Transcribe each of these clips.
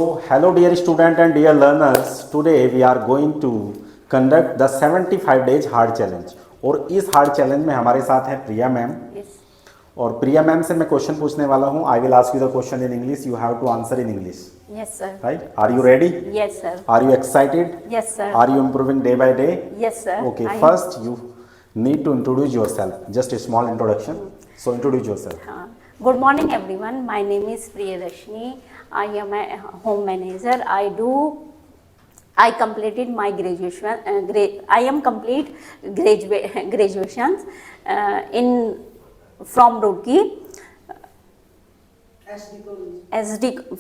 So, hello dear student and dear learners, today we are going to conduct the 75 days hard challenge और इस hard challenge में हमारे साथ है प्रिया ma'am. और प्रिया मैम से मैं क्वेश्चन पूछने वाला हूँ। I will ask you the question in English, you have to answer in English. Yes, sir. Right? Are you ready? Yes, sir. Are you excited? Yes, sir. Are you improving day by day? Yes, sir. Okay, I am. first you need to introduce yourself. Just a small introduction. So introduce yourself. Good morning, everyone. My name is Priyadashini. I am a home manager. I completed my graduation. I am complete graduations from Roorkee.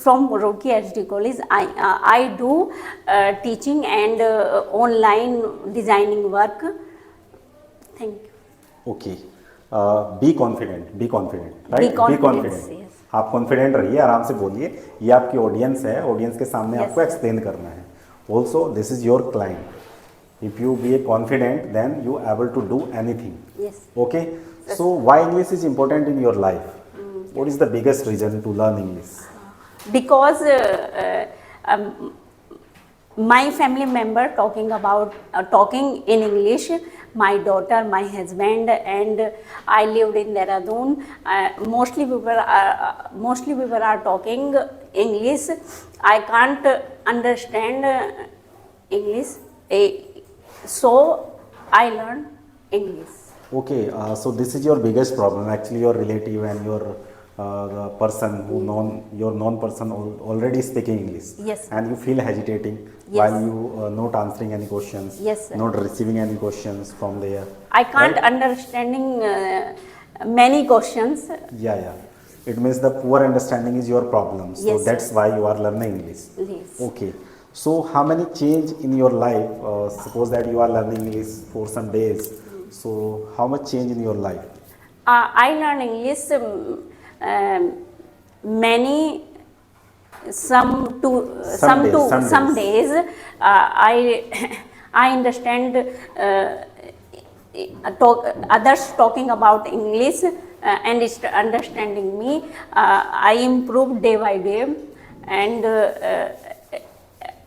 From Roorkee SD College. I do teaching and online designing work. Thank you. Okay. Be confident. Be confident. Right? Be confident. Yes. आप confident रहिए, आराम से बोलिए। ये आपकी audience है, audience के सामने Yes, आपको एक्सप्लेन करना है। Also this is your client. If you be a confident then you able to do anything. Yes. Okay, so why English is important in your life? What is the biggest reason to learn English? Because my family member talking in English, my daughter, my husband, and I lived in Dehradun. Mostly people are talking English. I can't understand English, so I learned English. Okay, so this is your biggest problem. Actually, your relative and your the person who your known person already speaking English. Yes. And you feel hesitating while you not answering any questions. Yes, sir. Not receiving any questions from there. I can't right? understanding many questions. Yeah. It means the poor understanding is your problem. So Yes, that's sir. why you are learning English. Yes. Okay. So how many change in your life? Suppose that you are learning English for some days. So how much change in your life? I learn English some days. I understand others talking about English and it's understanding me. I improve day by day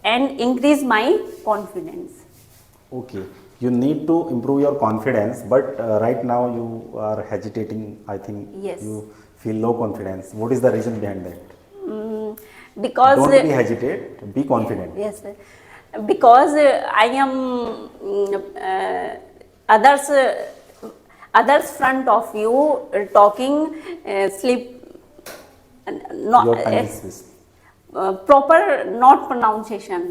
and increase my confidence. Okay. You need to improve your confidence, but right now you are hesitating. I think Yes. you feel low confidence. What is the reason behind that? Because don't be hesitate. Be confident. Yes, sir. Because I am others front of you talking sleep Your not time is proper not pronunciation.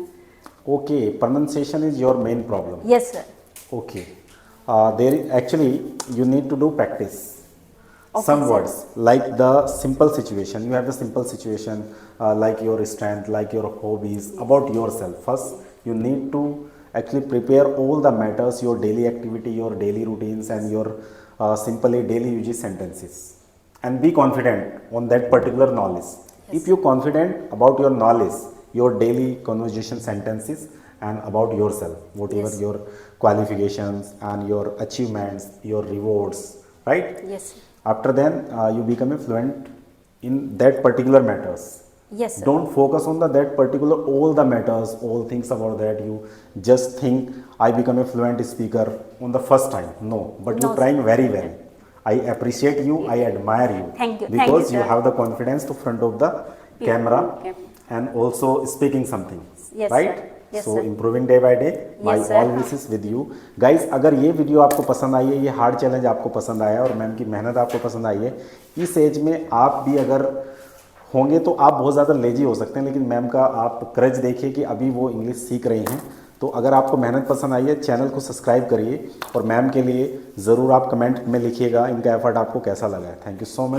Okay, pronunciation is your main problem. Yes, sir. Okay. Actually you need to do practice. Okay, Some sir. words like the simple situation. You have the simple situation like your strength, like your hobbies, about yourself. First, you need to actually prepare all the matters, your daily activity, your daily routines, and your simply daily usage sentences, and be confident on that particular knowledge. Yes. If you're confident about your knowledge, your daily conversation sentences, and about yourself, whatever Yes. your qualifications and your achievements, your rewards, right? Yes. After then you become a fluent in that particular matters. Yes, sir. Don't focus on that particular all the matters, all things about that. You just think I become a fluent speaker on the first time. No, but No, you're trying very well. I appreciate you. I admire you. Thank you. Because Thank you, you sir. have the confidence to front of the camera Okay. and also speaking something. Yes, right? sir. Yes, So sir. improving day by day. My Yes, sir. all wishes with you guys. अगर ये video आपको पसंद आई है, ये hard challenge आपको पसंद आया और मैम की मेहनत आपको पसंद आई है, इस एज में आप भी अगर होंगे तो आप बहुत ज़्यादा लेजी हो सकते हैं, लेकिन मैम का आप करज देखिए कि अभी वो इंग्लिश सीख रही हैं। तो अगर आपको मेहनत पसंद आई है, चैनल को सब्सक्राइब करिए और मैम के लिए ज़रूर आप कमेंट में लिखिएगा इनका एफर्ट आपको कैसा लगा है। Thank you so much.